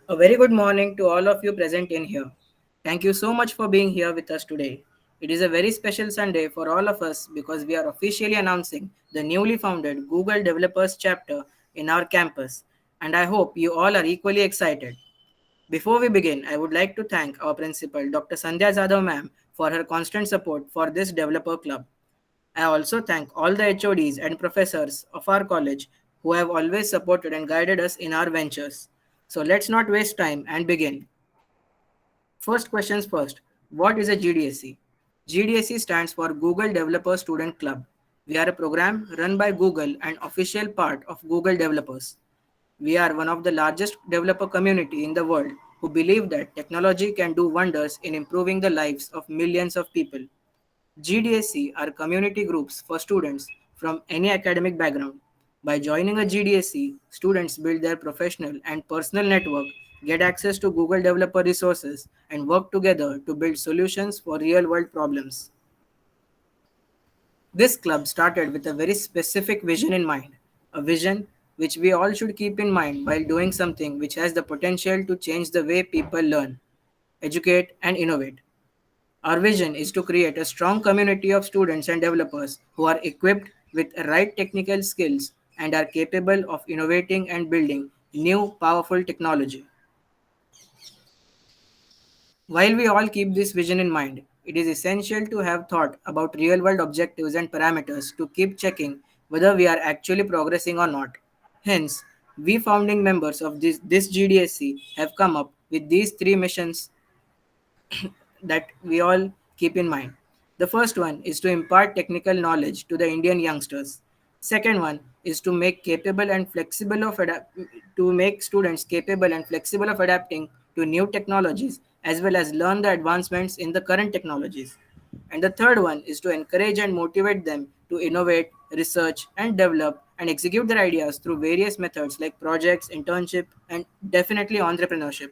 A very good morning to all of you present in here. Thank you so much for being here with us today. It is a very special Sunday for all of us because we are officially announcing the newly founded Google Developers chapter in our campus, and I hope you all are equally excited. Before we begin, I would like to thank our principal, Dr. Sandhya Jadhav ma'am, for her constant support for this developer club. I also thank all the HODs and professors of our college who have always supported and guided us in our ventures. So let's not waste time and begin. First questions first. What is a GDSC? GDSC stands for Google Developer Student Club. We are a program run by Google and official part of Google Developers. We are one of the largest developer community in the world who believe that technology can do wonders in improving the lives of millions of people. GDSC are community groups for students from any academic background. By joining a GDSC, students build their professional and personal network, get access to Google developer resources, and work together to build solutions for real world problems. This club started with a very specific vision in mind, a vision which we all should keep in mind while doing something which has the potential to change the way people learn, educate, and innovate. Our vision is to create a strong community of students and developers who are equipped with right technical skills and are capable of innovating and building new powerful technology. While we all keep this vision in mind, it is essential to have thought about real world objectives and parameters to keep checking whether we are actually progressing or not. Hence, we founding members of this GDSC have come up with these three missions that we all keep in mind. The first one is to impart technical knowledge to the Indian youngsters. Second one is to make students capable and flexible of adapting to new technologies as well as learn the advancements in the current technologies. And the third one is to encourage and motivate them to innovate, research, and develop and execute their ideas through various methods like projects, internship, and definitely entrepreneurship.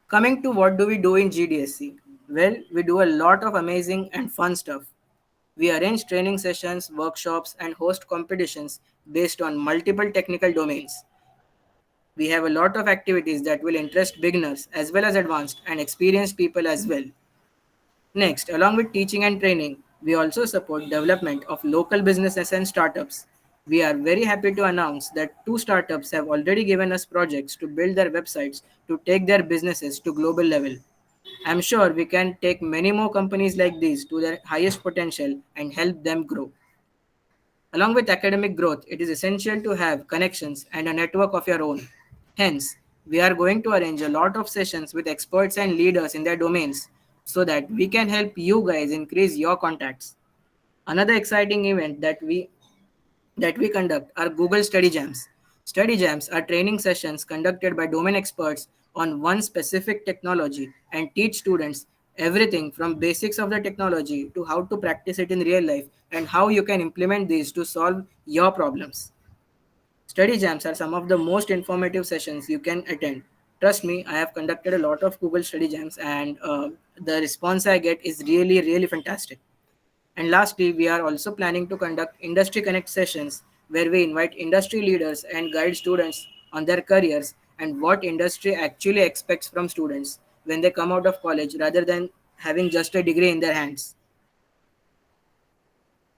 Coming to what do we do in GDSC? Well, we do a lot of amazing and fun stuff. We arrange training sessions, workshops, and host competitions based on multiple technical domains. We have a lot of activities that will interest beginners as well as advanced and experienced people as well. Next, along with teaching and training, we also support development of local businesses and startups. We are very happy to announce that two startups have already given us projects to build their websites to take their businesses to global level. I'm sure we can take many more companies like these to their highest potential and help them grow. Along with academic growth, it is essential to have connections and a network of your own. Hence, we are going to arrange a lot of sessions with experts and leaders in their domains so that we can help you guys increase your contacts. Another exciting event that we conduct are Google Study Jams. Study Jams are training sessions conducted by domain experts on one specific technology and teach students everything from basics of the technology to how to practice it in real life and how you can implement these to solve your problems. Study jams are some of the most informative sessions you can attend. Trust me, I have conducted a lot of Google study jams, and the response I get is really, really fantastic. And lastly, we are also planning to conduct Industry Connect sessions where we invite industry leaders and guide students on their careers and what industry actually expects from students when they come out of college rather than having just a degree in their hands.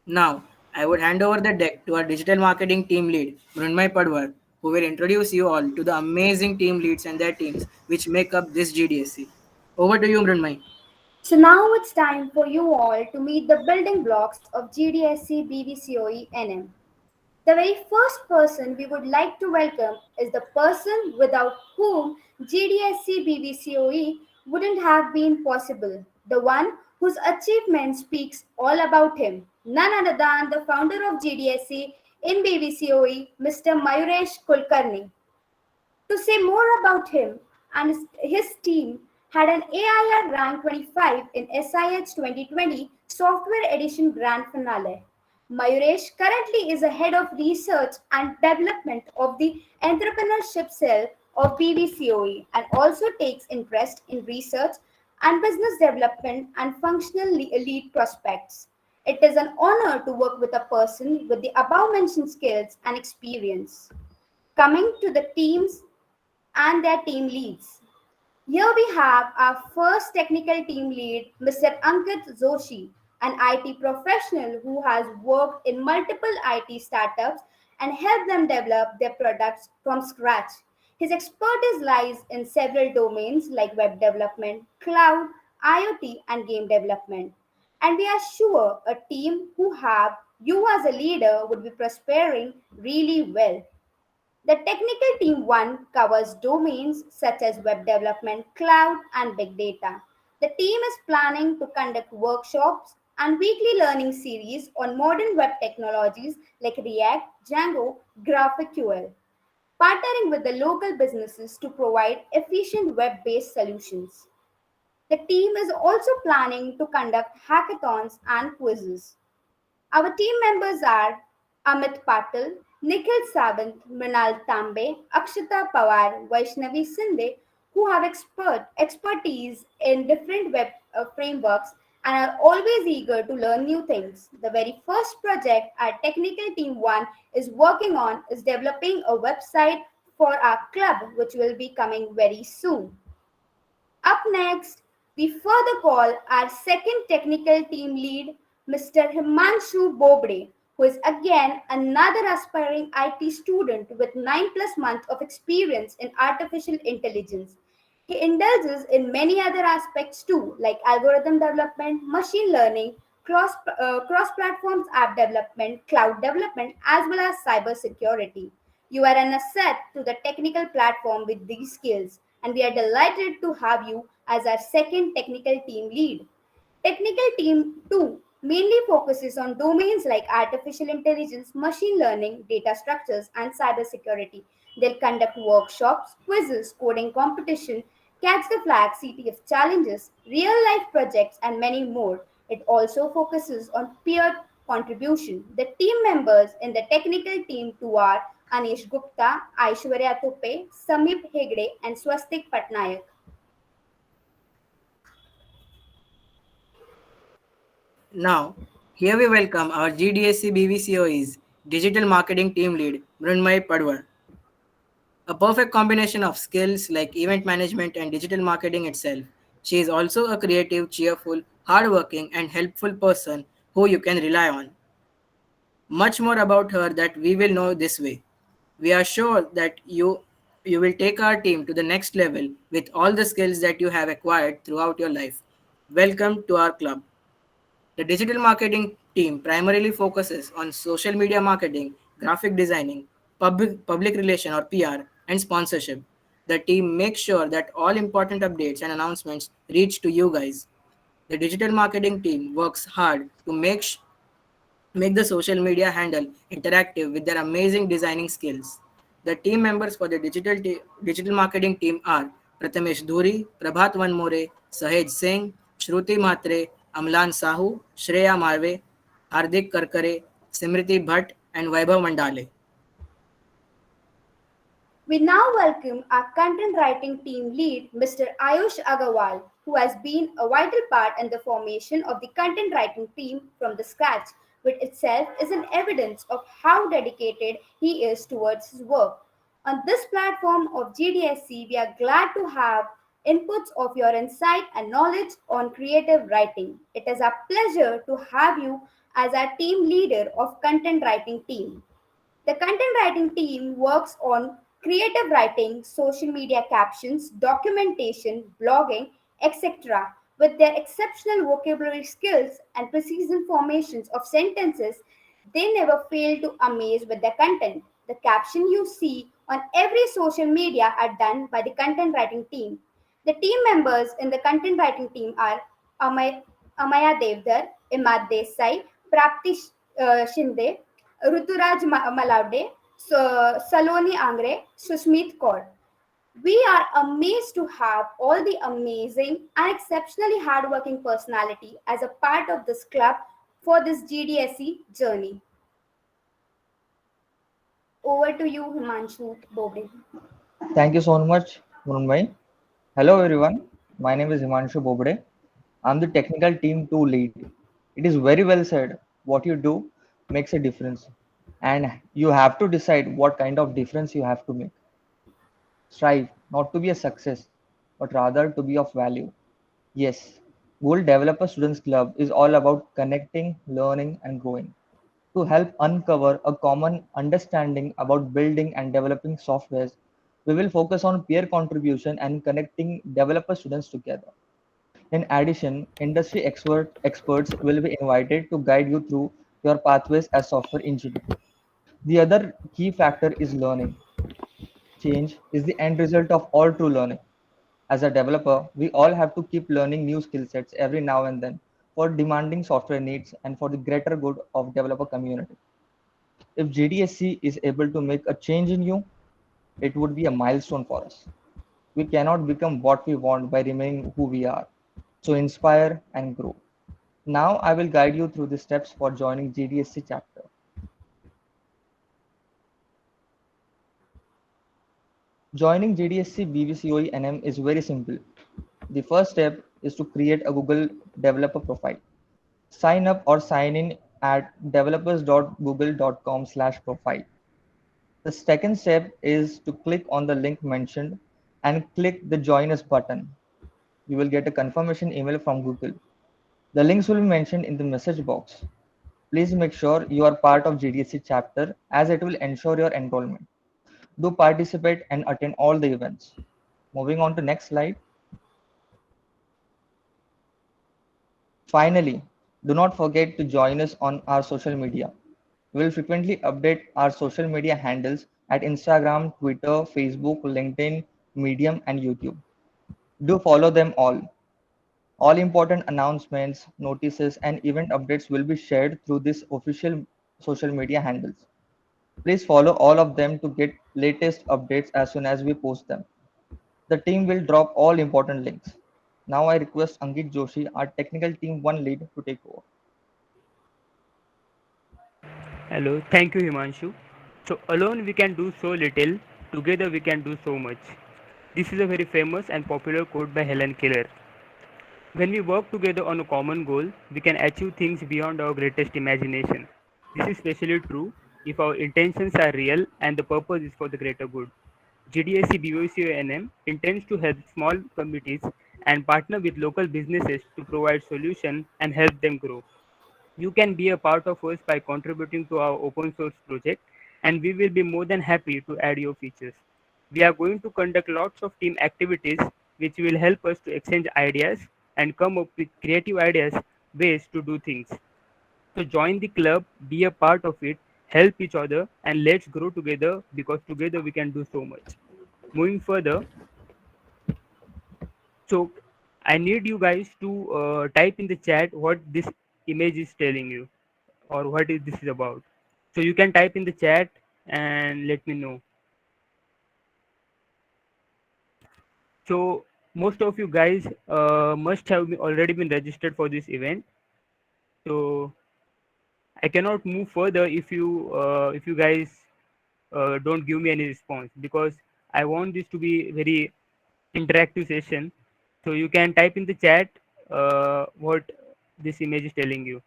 Now, I would hand over the deck to our digital marketing team lead, Brunmai Padwar, who will introduce you all to the amazing team leads and their teams which make up this GDSC. Over to you, Brunmai. So now it's time for you all to meet the building blocks of GDSC BVCOE NM. The very first person we would like to welcome is the person without whom GDSC BVCOE wouldn't have been possible, the one whose achievement speaks all about him, none other than the founder of GDSC in BVCOE, Mr. Mayuresh Kulkarni. To say more about him and his team, had an AIR rank 25 in SIH 2020 Software Edition Grand Finale. Mayuresh currently is a head of research and development of the entrepreneurship cell of BVCOE and also takes interest in research and business development and functional lead prospects. It is an honor to work with a person with the above mentioned skills and experience. Coming to the teams and their team leads. Here we have our first technical team lead, Mr. Ankit Joshi, an IT professional who has worked in multiple IT startups and helped them develop their products from scratch. His expertise lies in several domains like web development, cloud, IoT, and game development. And we are sure a team who have you as a leader would be prospering really well. The technical team 1 covers domains such as web development, cloud, and big data. The team is planning to conduct workshops and weekly learning series on modern web technologies like React, Django, GraphQL, partnering with the local businesses to provide efficient web based solutions. The team is also planning to conduct hackathons and quizzes. Our team members are Amit Patil, Nikhil Sawant, Mrinal Tambe, Akshita Pawar, Vaishnavi Sinde, who have expertise in different web frameworks and are always eager to learn new things. The very first project our technical team one is working on is developing a website for our club, which will be coming very soon. Up next, we further call our second technical team lead, Mr. Himanshu Bobde, who is again another aspiring IT student with 9 plus months of experience in artificial intelligence. He indulges in many other aspects too, like algorithm development, machine learning, cross platforms app development, cloud development, as well as cyber security. You are an asset to the technical platform with these skills, and we are delighted to have you as our second technical team lead. Technical Team 2 mainly focuses on domains like artificial intelligence, machine learning, data structures, and cybersecurity. They'll conduct workshops, quizzes, coding competition, catch the flag, CTF challenges, real life projects, and many more. It also focuses on peer contribution. The team members in the technical team 2 are Anish Gupta, Aishwarya Thupe, Samip Hegde, and Swastik Patnaik. Now, here we welcome our GDSC BVCOE's Digital Marketing Team Lead, Mrunmay Padwar. A perfect combination of skills like event management and digital marketing itself. She is also a creative, cheerful, hardworking, and helpful person who you can rely on. Much more about her that we will know this way. We are sure that you will take our team to the next level with all the skills that you have acquired throughout your life. Welcome to our club. The digital marketing team primarily focuses on social media marketing, graphic designing, public relation or PR, and sponsorship. The team makes sure that all important updates and announcements reach to you guys. The digital marketing team works hard to make the social media handle interactive with their amazing designing skills. The team members for the digital marketing team are Prathamesh Dhuri, Prabhat Vanmore, Sahej Singh, Shruti Mhatre, Amlan Sahu, Shreya Marve, Hardik Karkare, Simriti Bhatt, and Vaibhav Mandale. We now welcome our content writing team lead, Mr. Ayush Agarwal, who has been a vital part in the formation of the content writing team from the scratch, which itself is an evidence of how dedicated he is towards his work. On this platform of GDSC, we are glad to have inputs of your insight and knowledge on creative writing. It is a pleasure to have you as our team leader of content writing team. The content writing team works on creative writing, social media captions, documentation, blogging, etc. With their exceptional vocabulary skills and precision formations of sentences, they never fail to amaze with their content. The caption you see on every social media are done by the content writing team. The team members in the content writing team are Amaya Devdar, Imad Desai, Prapti Shinde, Ruturaj Malawde, Saloni Angre, Sushmeet Kaur. We are amazed to have all the amazing and exceptionally hardworking personality as a part of this club for this GDSE journey. Over to you, Himanshu Bobde. Thank you so much, Mrunmay. Hello, everyone. My name is Himanshu Bobde. I'm the technical team 2 lead. It is very well said. What you do makes a difference, and you have to decide what kind of difference you have to make. Strive. not to be a success, but rather to be of value. Yes, Google Developer Students Club is all about connecting, learning, and growing. To help uncover a common understanding about building and developing softwares, we will focus on peer contribution and connecting developer students together. In addition, industry experts will be invited to guide you through your pathways as software engineer. The other key factor is learning. Change is the end result of all true learning. As a developer, we all have to keep learning new skill sets every now and then for demanding software needs and for the greater good of developer community. If GDSC is able to make a change in you, it would be a milestone for us. We cannot become what we want by remaining who we are. So inspire and grow. Now I will guide you through the steps for joining GDSC chapter. Joining GDSC BVCOE NM is very simple. The first step is to create a Google developer profile. Sign up or sign in at developers.google.com/profile. The second step is to click on the link mentioned and click the join us button. You will get a confirmation email from Google. The links will be mentioned in the message box. Please make sure you are part of GDSC chapter as it will ensure your enrollment. Do participate and attend all the events. Moving on to next slide. Finally, do not forget to join us on our social media. We will frequently update our social media handles at Instagram, Twitter, Facebook, LinkedIn, Medium, and YouTube. Do follow them all. All important announcements, notices, and event updates will be shared through these official social media handles. Please follow all of them to get latest updates as soon as we post them. The team will drop all important links. Now I request Ankit Joshi, our technical team one lead, to take over. Hello, thank you, Himanshu. So, alone we can do so little, together we can do so much. This is a very famous and popular quote by Helen Keller. When we work together on a common goal, we can achieve things beyond our greatest imagination. This is especially true if our intentions are real and the purpose is for the greater good. GDSC BOCONM intends to help small communities and partner with local businesses to provide solutions and help them grow. You can be a part of us by contributing to our open source project, and we will be more than happy to add your features. We are going to conduct lots of team activities which will help us to exchange ideas and come up with creative ideas, ways to do things. So join the club, be a part of it, help each other, and let's grow together because together we can do so much. Moving further, so I need you guys to type in the chat what this image is telling you or what is this is about. So you can type in the chat and let me know. So most of you guys must have already been registered for this event. So I cannot move further if you guys don't give me any response because I want this to be very interactive session. So you can type in the chat what this image is telling you.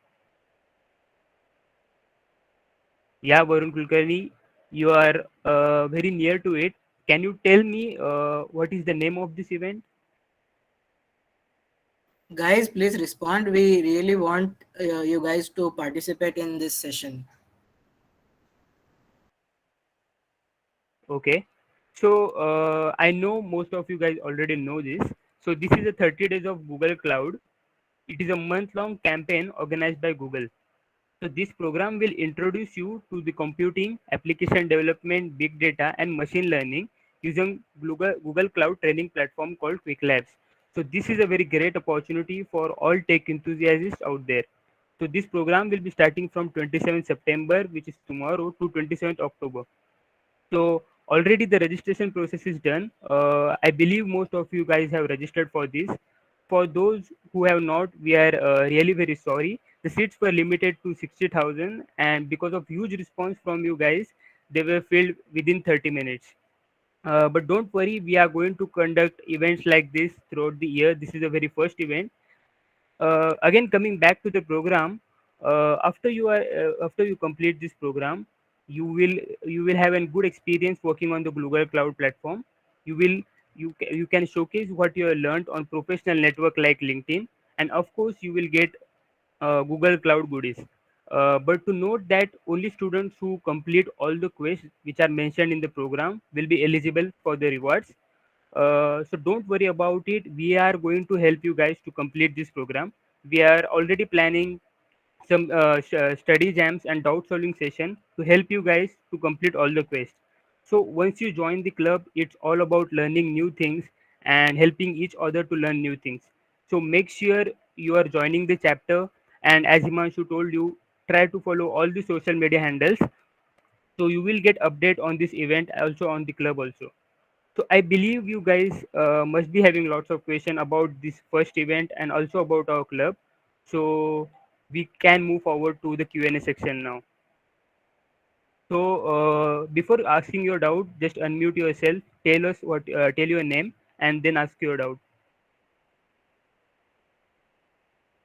Yeah, Varun Kulkarni, you are very near to it. Can you tell me what is the name of this event? Guys, please respond. We really want you guys to participate in this session. Okay. So I know most of you guys already know this. So this is a 30 days of Google Cloud. It is a month-long campaign organized by Google. So this program will introduce you to the computing, application development, big data, and machine learning using Google Cloud training platform called Quick Labs. So this is a very great opportunity for all tech enthusiasts out there. So this program will be starting from 27 September, which is tomorrow, to 27th October. So already the registration process is done. I believe most of you guys have registered for this. For those who have not, we are really very sorry. The seats were limited to 60,000, and because of huge response from you guys, they were filled within 30 minutes. But don't worry, we are going to conduct events like this throughout the year. This is the very first event. Again, coming back to the program, after you complete this program, you will have a good experience working on the Google Cloud platform. You will You can showcase what you have learned on professional network like LinkedIn, and of course you will get Google Cloud goodies. But to note that only students who complete all the quests which are mentioned in the program will be eligible for the rewards. So don't worry about it. We are going to help you guys to complete this program. We are already planning some study jams and doubt solving session to help you guys to complete all the quests. So once you join the club, it's all about learning new things and helping each other to learn new things. So make sure you are joining the chapter, and as Himanshu told you, try to follow all the social media handles, so you will get update on this event also on the club also. So I believe you guys must be having lots of question about this first event and also about our club. So we can move forward to the Q&A section now. So before asking your doubt, just unmute yourself, tell us tell your name, and then ask your doubt.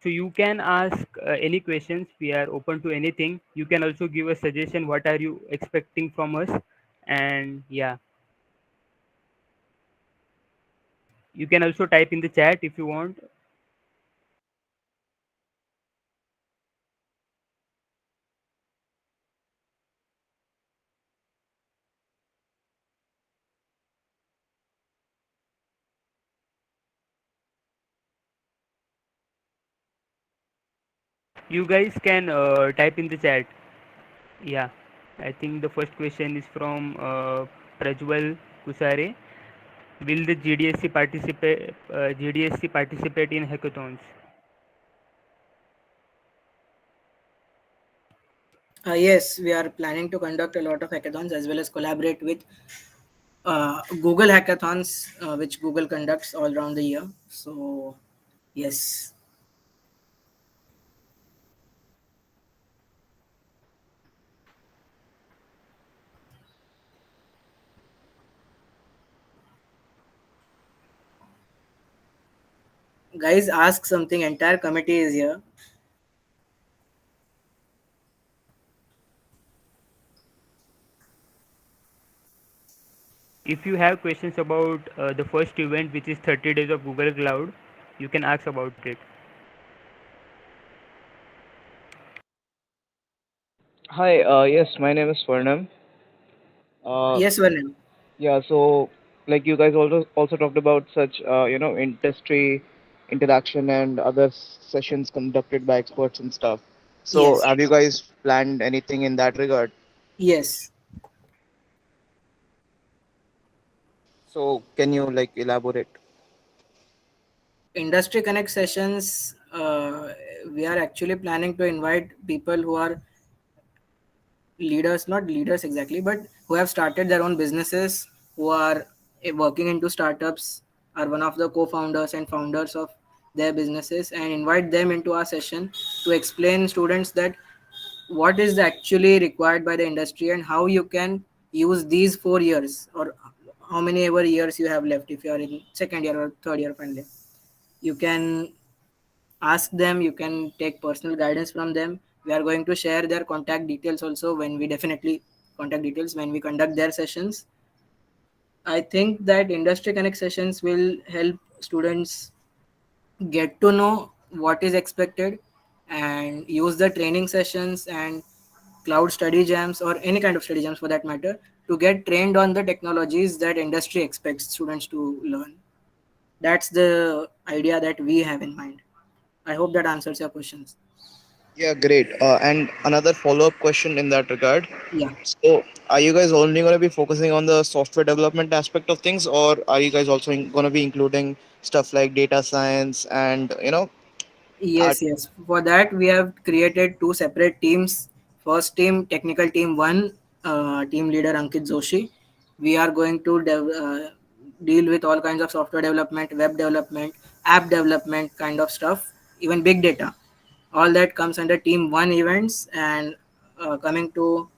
So you can ask any questions. We are open to anything. You can also give a suggestion. What are you expecting from us? And yeah, you can also type in the chat if you want. You guys can type in the chat. Yeah, I think the first question is from Prajwal Kusare. Will the GDSC participate in hackathons? Yes, we are planning to conduct a lot of hackathons as well as collaborate with Google hackathons, which Google conducts all around the year. So, yes. Guys, ask something. Entire committee is here. If you have questions about the first event, which is 30 days of Google Cloud, you can ask about it. Hi, yes, my name is Swarnam. Uh, Yes, Varnam. yeah, so like you guys also talked about such industry interaction and other sessions conducted by experts and stuff. So Yes. have you guys planned anything in that regard? Yes. So can you like elaborate? Industry Connect sessions, we are actually planning to invite people who are leaders, not leaders exactly, but who have started their own businesses, who are working into startups, are one of the co-founders and founders of their businesses, and invite them into our session to explain students that what is actually required by the industry and how you can use these 4 years or how many ever years you have left if you are in second year or third year finally. You can ask them, you can take personal guidance from them. We are going to share their contact details also when we definitely contact details when we conduct their sessions. I think that industry connect sessions will help students get to know what is expected and use the training sessions and cloud study jams or any kind of study jams for that matter to get trained on the technologies that industry expects students to learn. That's the idea that we have in mind. I hope that answers your questions. Yeah, great. And another follow-up question in that regard. Yeah. So, are you guys only going to be focusing on the software development aspect of things, or are you guys also going to be including stuff like data science and art? Yes, yes. For that, we have created two separate teams. First team, technical team one, team leader Ankit Joshi. We are going to deal with all kinds of software development, web development, app development kind of stuff, even big data. All that comes under team one events. And coming to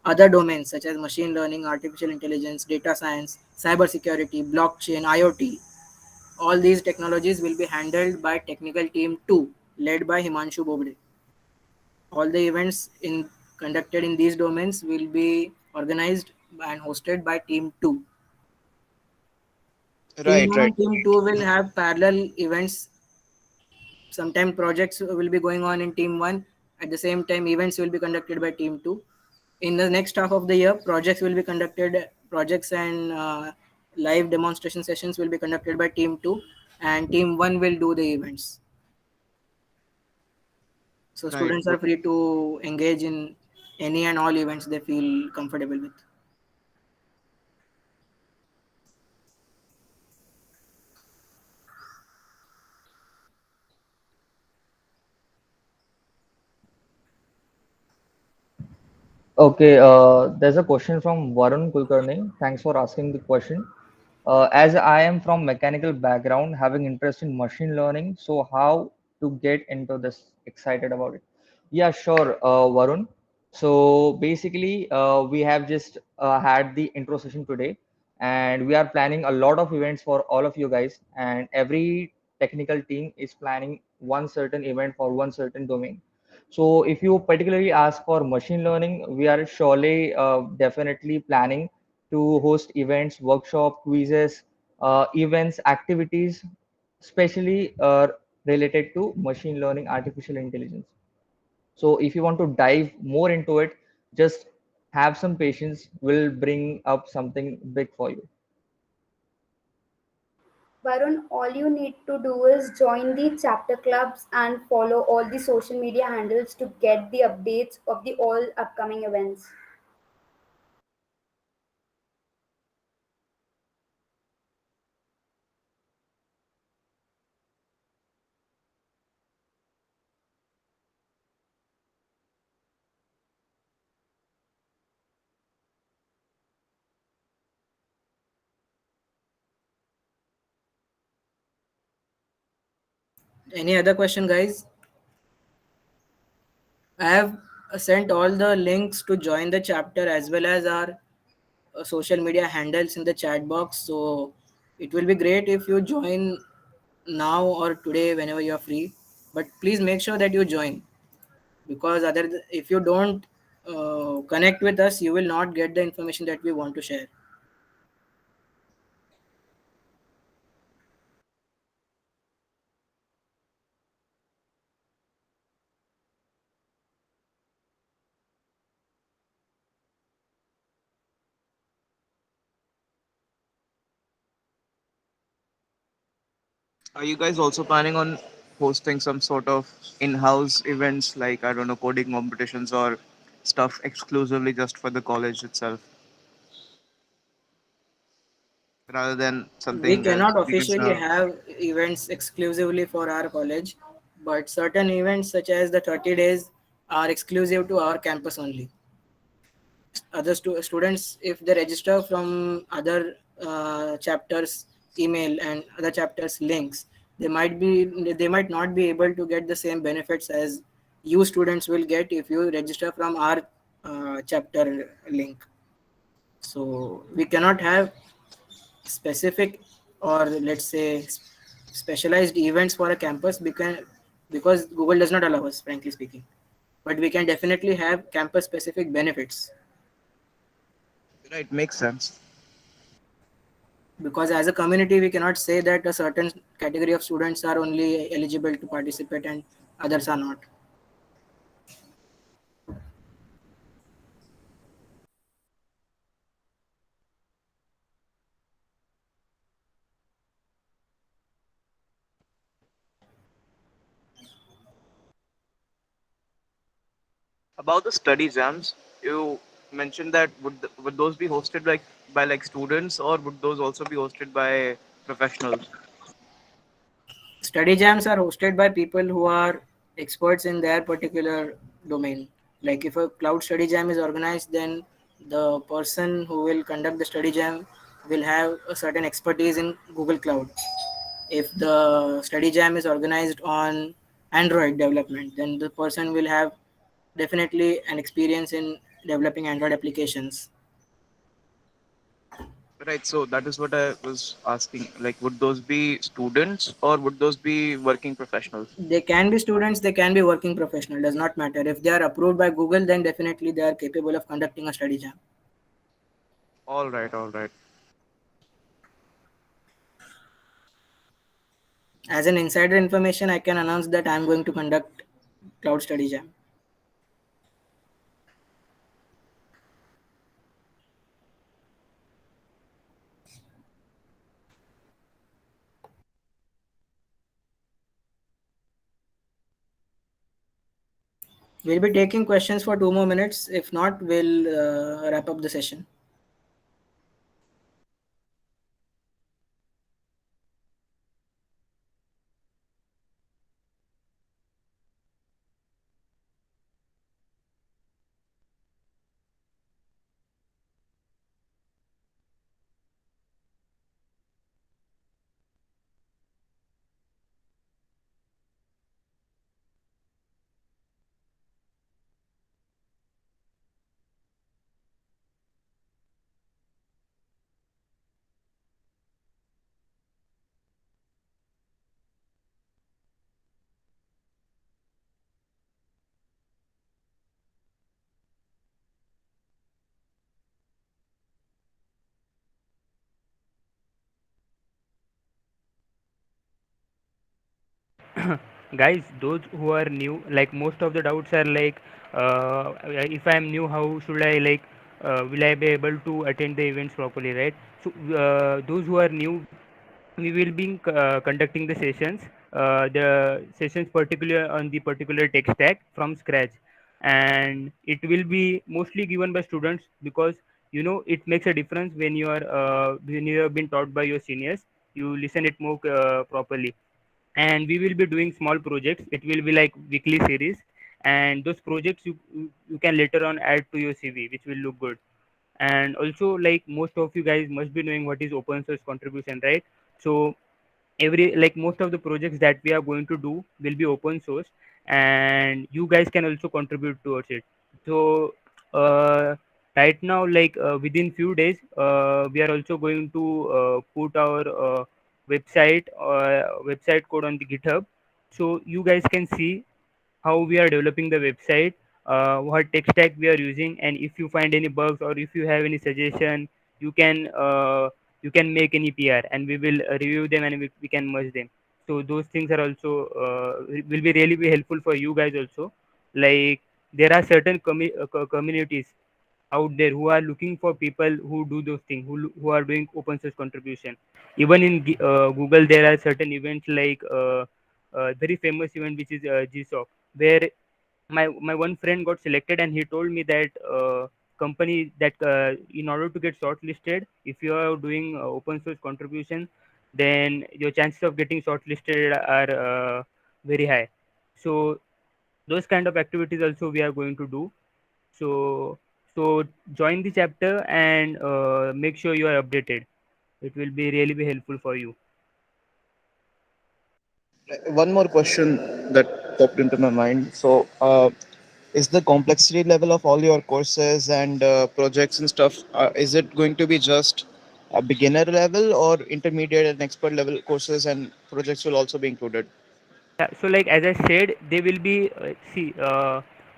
other domains such as machine learning, artificial intelligence, data science, cybersecurity, blockchain, IoT, all these technologies will be handled by technical team 2 led by Himanshu Bobde. All the events in conducted in these domains will be organized and hosted by team 2. Team Right, 1 right. and Team 2 will have parallel events. Sometime projects will be going on in Team 1. At the same time, events will be conducted by Team 2. In the next half of the year, projects will be conducted, projects and live demonstration sessions will be conducted by Team 2, and Team 1 will do the events. So Right. students are free to engage in any and all events they feel comfortable with. Okay, there's a question from Varun Kulkarni. Thanks for asking the question. As I am from mechanical background, having interest in machine learning, so how to get into this? Excited about it? Yeah, sure, Varun. So basically, we have just had the intro session today, and we are planning a lot of events for all of you guys. And every technical team is planning one certain event for one certain domain. So if you particularly ask for machine learning, we are surely definitely planning to host events, workshop, quizzes, events, activities, especially related to machine learning, artificial intelligence. So if you want to dive more into it, just have some patience. We'll bring up something big for you. Varun, all you need to do is join the chapter clubs and follow all the social media handles to get the updates of the all upcoming events. Any other question, guys? I have sent all the links to join the chapter as well as our social media handles in the chat box. So it will be great if you join now or today whenever you are free. But please make sure that you join, because if you don't connect with us, you will not get the information that we want to share. Are you guys also planning on hosting some sort of in-house events like, I don't know, coding competitions or stuff exclusively just for the college itself, rather than We something that cannot because officially have events exclusively for our college, but certain events such as the 30 days are exclusive to our campus only. Other students, if they register from other chapters email and other chapters links, they might not be able to get the same benefits as you students will get if you register from our chapter link. So we cannot have specific, or let's say specialized events for a campus, because Google does not allow us, frankly speaking. But we can definitely have campus specific benefits, right, makes sense. because as a community we cannot say that a certain category of students are only eligible to participate and others are not. About the study jams, you mentioned that would those be hosted like by like students, or would those also be hosted by professionals? Study jams are hosted by people who are experts in their particular domain. Like if a cloud study jam is organized, then the person who will conduct the study jam will have a certain expertise in Google Cloud. If the study jam is organized on Android development, then the person will have definitely an experience in developing Android applications. Right, so that is what I was asking. Like, would those be students or would those be working professionals? They can be students, they can be working professional, does not matter. If they are approved by Google, then definitely they are capable of conducting a study jam. All right, all right. As an insider information, I can announce that I am going to conduct Cloud Study Jam. We'll be taking questions for 2 more minutes. If not, we'll wrap up the session. Guys, those who are new, like most of the doubts are like, if I am new, how should I like, will I be able to attend the events properly, right? So those who are new, we will be conducting the sessions, particular on the particular tech stack from scratch, and it will be mostly given by students, because it makes a difference when when you have been taught by your seniors. You listen it more properly. And we will be doing small projects. It will be like weekly series, and those projects you can later on add to your CV, which will look good. And also, like, most of you guys must be knowing what is open source contribution, right? So every, like, most of the projects that we are going to do will be open source, and you guys can also contribute towards it. So right now, like, within few days, we are also going to put our website code on the GitHub, so you guys can see how we are developing the website, what tech stack we are using, and if you find any bugs or if you have any suggestion, you can make any PR, and we will review them, and we can merge them. So those things are also will be really be helpful for you guys also. Like, there are certain communities out there who are looking for people who do those things, who are doing open source contribution. Even in Google, there are certain events like very famous event, which is GSOC, where my one friend got selected, and he told me that company that in order to get shortlisted, if you are doing open source contribution, then your chances of getting shortlisted are very high. So those kind of activities also we are going to do. So join the chapter, and make sure you are updated. It will be really be helpful for you. One more question that popped into my mind. So, is the complexity level of all your courses and projects and stuff, is it going to be just a beginner level, or intermediate and expert level courses and projects will also be included? Yeah, so like as I said, they will be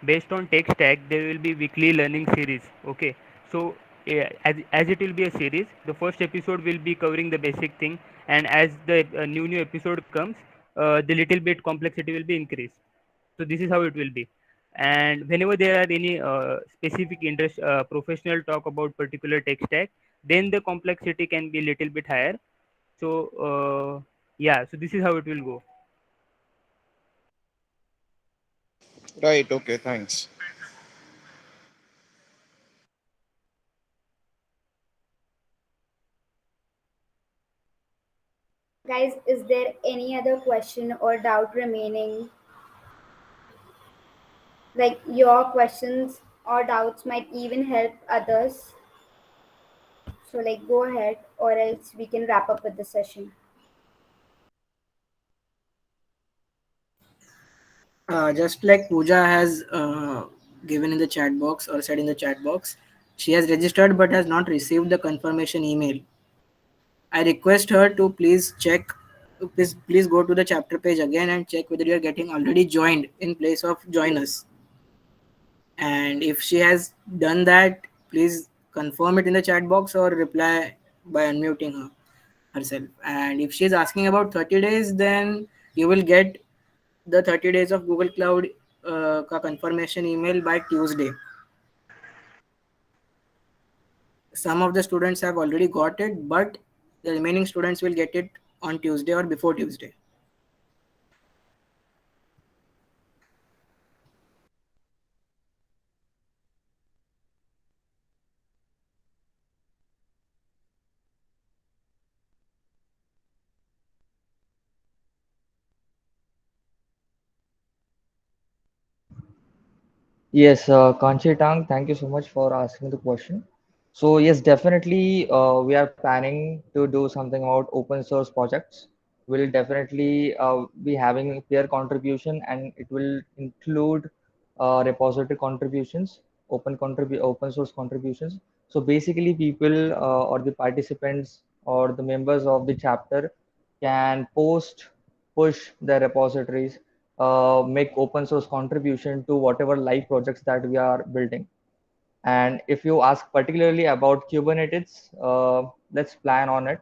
based on tech stack. There will be weekly learning series. Okay, so as it will be a series, the first episode will be covering the basic thing, and as the new episode comes, the little bit complexity will be increased. So this is how it will be. And whenever there are any specific interest, professional talk about particular tech stack, then the complexity can be little bit higher. So yeah, so this is how it will go. Right. Okay. Thanks. Guys, is there any other question or doubt remaining? Like your questions or doubts might even help others. So, like, go ahead, or else we can wrap up with the session. Just like Pooja has given in the chat box or said in the chat box, she has registered but has not received the confirmation email. I request her to please go to the chapter page again and check whether you are getting already joined in place of join us. And if she has done that, please confirm it in the chat box or reply by unmuting her. herself. And if she's asking about 30 days, then you will get the 30 days of Google Cloud ka confirmation email by Tuesday. Some of the students have already got it, but the remaining students will get it on Tuesday or before Tuesday. Yes, Kanchi Tang, thank you so much for asking the question. So yes, definitely, we are planning to do something about open source projects. We'll definitely be having peer contribution, and it will include repository contributions, open source contributions. So basically, people or the participants or the members of the chapter can push their repositories, make open source contribution to whatever live projects that we are building. And if you ask particularly about Kubernetes, let's plan on it.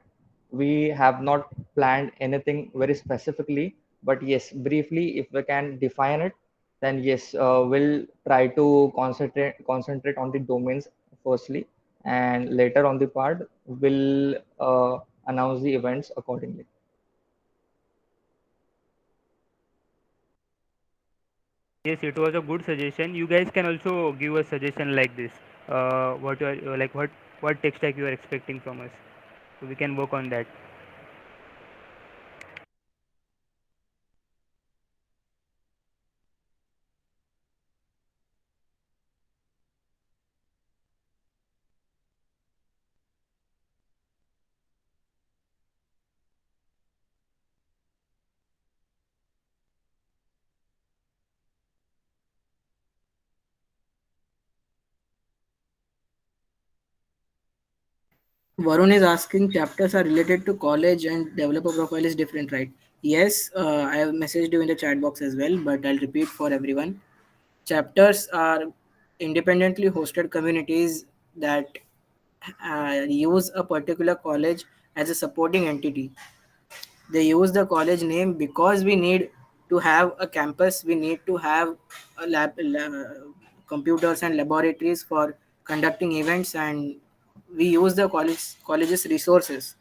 We have not planned anything very specifically, but yes, briefly, if we can define it, then yes, we'll try to concentrate on the domains firstly, and later on the part, we'll announce the events accordingly. Yes, it was a good suggestion. You guys can also give a suggestion like this. What you are like, what tech stack you are expecting from us, so we can work on that. Varun is asking chapters are related to college and developer profile is different, right? Yes, I have messaged you in the chat box as well, but I'll repeat for everyone. Chapters are independently hosted communities that use a particular college as a supporting entity. They use the college name because we need to have a campus, we need to have a computers and laboratories for conducting events, and we use the college's resources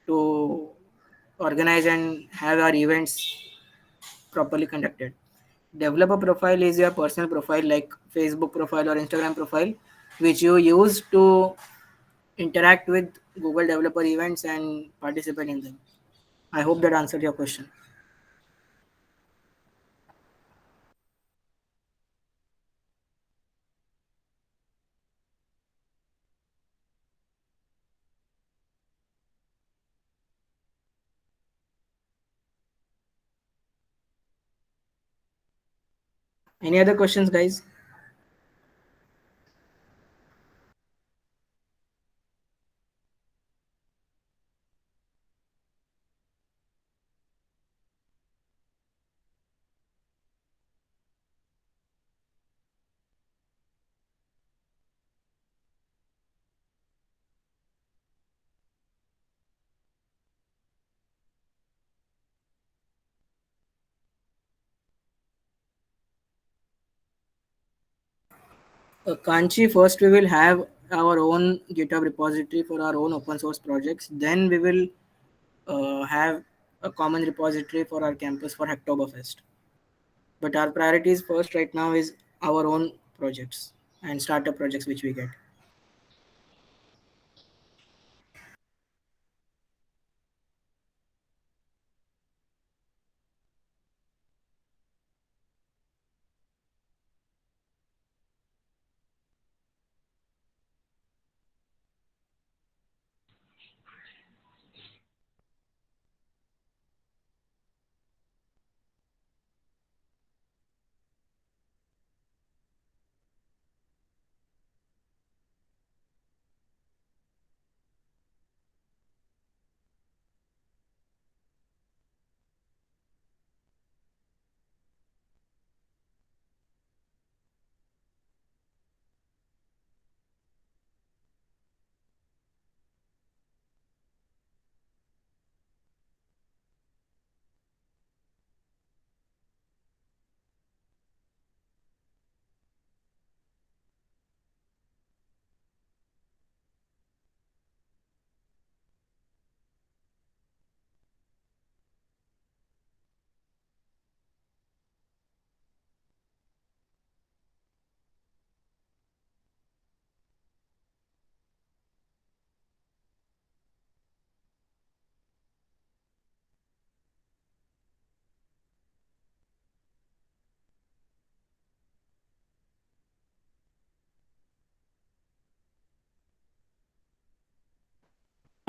to organize and have our events properly conducted. Developer profile is your personal profile like Facebook profile or Instagram profile, which you use to interact with Google developer events and participate in them. I hope that answered your question. Any other questions, guys? Kanchi, first we will have our own GitHub repository for our own open source projects. Then we will have a common repository for our campus for Hacktoberfest. But our priorities first right now is our own projects and startup projects which we get.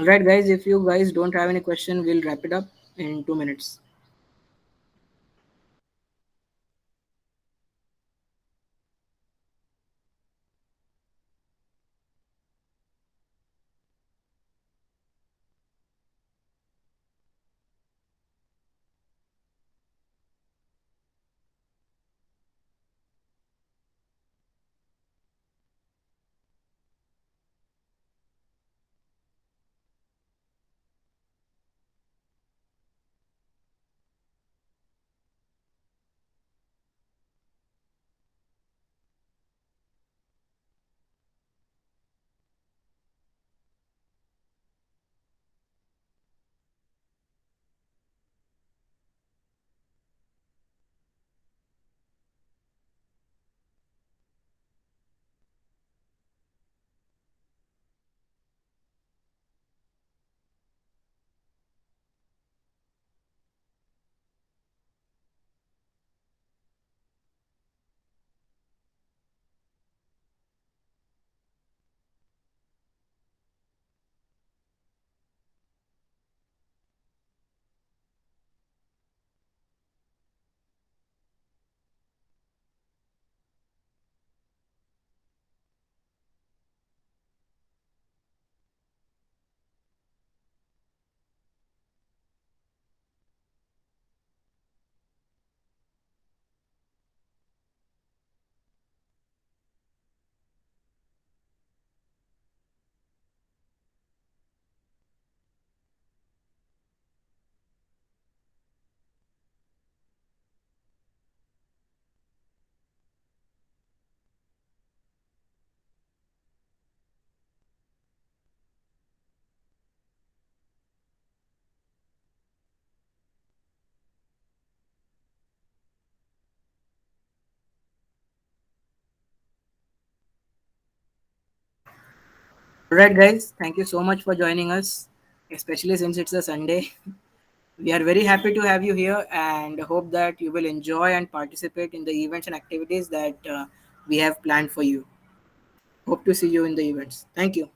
Alright, guys, if you guys don't have any question, we'll wrap it up in 2 minutes. Alright, guys, thank you so much for joining us, especially since it's a Sunday. We are very happy to have you here and hope that you will enjoy and participate in the events and activities that we have planned for you. Hope to see you in the events. Thank you.